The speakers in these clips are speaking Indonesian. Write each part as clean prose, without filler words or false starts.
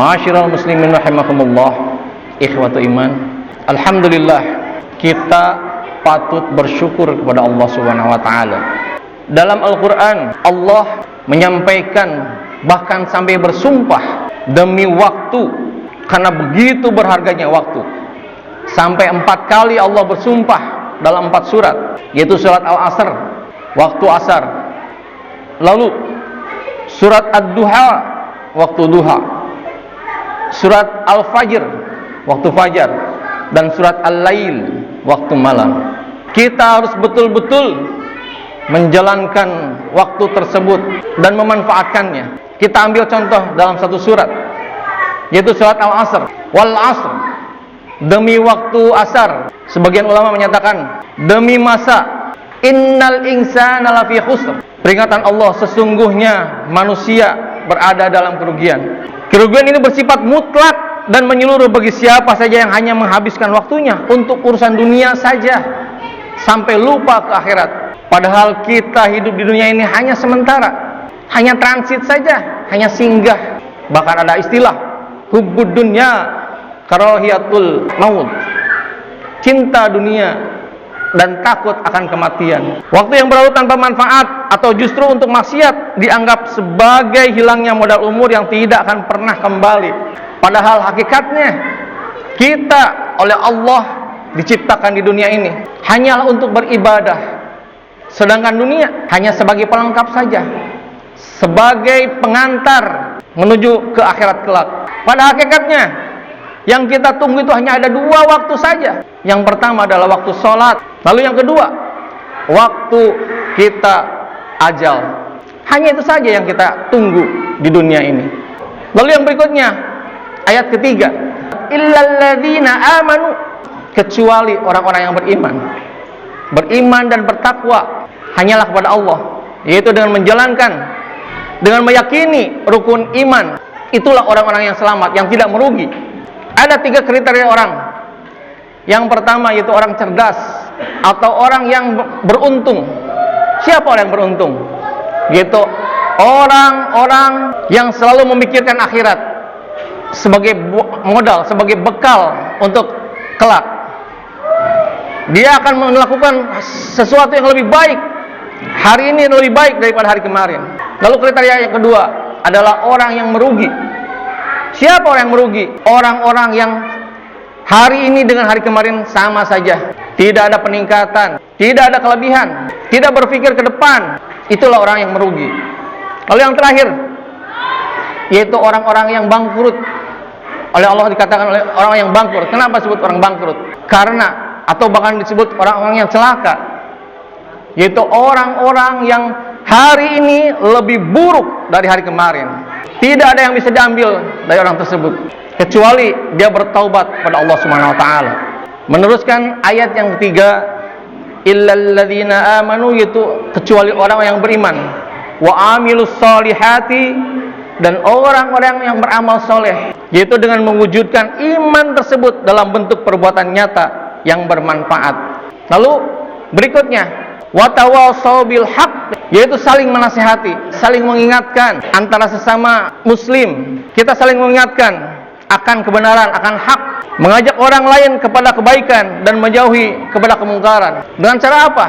Ma'asyiral muslimin rahimakumullah, ikhwatu iman. Alhamdulillah, kita patut bersyukur kepada Allah Subhanahu wa taala. Dalam Al-Qur'an Allah menyampaikan, bahkan sampai bersumpah demi waktu, karena begitu berharganya waktu. Sampai 4 kali Allah bersumpah dalam 4 surat, yaitu surat Al-Asr, waktu asar. Lalu surat Ad-Duha, waktu duha. Surat Al-Fajr, waktu fajar. Dan surat Al-Lail, waktu malam. Kita harus betul-betul menjalankan waktu tersebut dan memanfaatkannya. Kita ambil contoh dalam satu surat, yaitu surat Al-Asr. Wal asr, demi waktu asar. Sebagian ulama menyatakan demi masa. Innal insana lafi khusr. Peringatan Allah, sesungguhnya manusia berada dalam kerugian. Kerugian ini bersifat mutlak dan menyeluruh bagi siapa saja yang hanya menghabiskan waktunya untuk urusan dunia saja sampai lupa ke akhirat. Padahal kita hidup di dunia ini hanya sementara, hanya transit saja, hanya singgah. Bahkan ada istilah hubbud dunya karahiyatul maut, cinta dunia dan takut akan kematian. Waktu yang berlalu tanpa manfaat atau justru untuk maksiat dianggap sebagai hilangnya modal umur yang tidak akan pernah kembali. Padahal hakikatnya kita oleh Allah diciptakan di dunia ini hanyalah untuk beribadah. Sedangkan dunia hanya sebagai pelengkap saja, sebagai pengantar menuju ke akhirat kelak. Pada hakikatnya yang kita tunggu itu hanya ada 2 waktu saja. Yang pertama adalah waktu sholat. Lalu yang kedua, waktu kita ajal. Hanya itu saja yang kita tunggu di dunia ini. Lalu yang berikutnya, ayat ketiga, illalladzina amanu, kecuali orang-orang yang beriman. Beriman dan bertakwa hanyalah kepada Allah, yaitu dengan menjalankan, dengan meyakini rukun iman. Itulah orang-orang yang selamat, yang tidak merugi. Ada 3 kriteria orang. Yang pertama yaitu orang cerdas atau orang yang beruntung. Siapa orang yang beruntung? Yaitu orang-orang yang selalu memikirkan akhirat sebagai modal, sebagai bekal untuk kelak. Dia akan melakukan sesuatu yang lebih baik hari ini, lebih baik daripada hari kemarin. Lalu kriteria yang kedua adalah orang yang merugi. Siapa orang yang merugi? Orang-orang yang hari ini dengan hari kemarin sama saja, tidak ada peningkatan, tidak ada kelebihan, tidak berpikir ke depan. Itulah orang yang merugi. Lalu yang terakhir, yaitu orang-orang yang bangkrut. Oleh Allah dikatakan oleh orang yang bangkrut. Kenapa disebut orang bangkrut? Karena, atau bahkan disebut orang-orang yang celaka, yaitu orang-orang yang hari ini lebih buruk dari hari kemarin. Tidak ada yang bisa diambil dari orang tersebut kecuali dia bertaubat kepada Allah Subhanahu wa taala. Meneruskan ayat yang ketiga, illalladzina amanu, yaitu kecuali orang yang beriman, wa amilus solihati, dan orang-orang yang beramal soleh, yaitu dengan mewujudkan iman tersebut dalam bentuk perbuatan nyata yang bermanfaat. Lalu berikutnya, watawasau bil haq, yaitu saling menasihati, saling mengingatkan antara sesama muslim. Kita saling mengingatkan akan kebenaran, akan hak, mengajak orang lain kepada kebaikan dan menjauhi kepada kemungkaran. Dengan cara apa?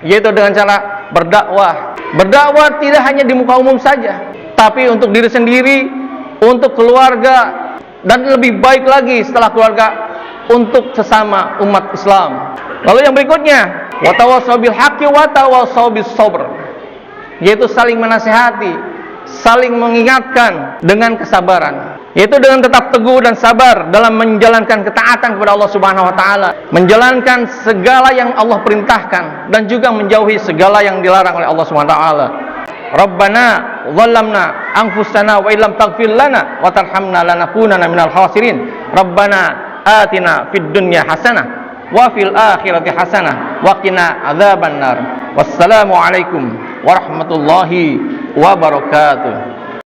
Yaitu dengan cara berdakwah. Berdakwah tidak hanya di muka umum saja, tapi untuk diri sendiri, untuk keluarga, dan lebih baik lagi setelah keluarga, untuk sesama umat Islam. Lalu yang berikutnya, watawasau bil haqqi watawasau bis sabr, yaitu saling menasihati, saling mengingatkan dengan kesabaran, yaitu dengan tetap teguh dan sabar dalam menjalankan ketaatan kepada Allah Subhanahu wa taala, menjalankan segala yang Allah perintahkan dan juga menjauhi segala yang dilarang oleh Allah Subhanahu wa taala. Rabbana dzalamna anfusana wa illam taghfir lana wa tarhamna lanakunanna minal khasirin. Rabbana atina fid dunya hasanah wa fil akhirati hasanah wa qina adzabannar. Wassalamu alaikum warahmatullahi wabarakatuh.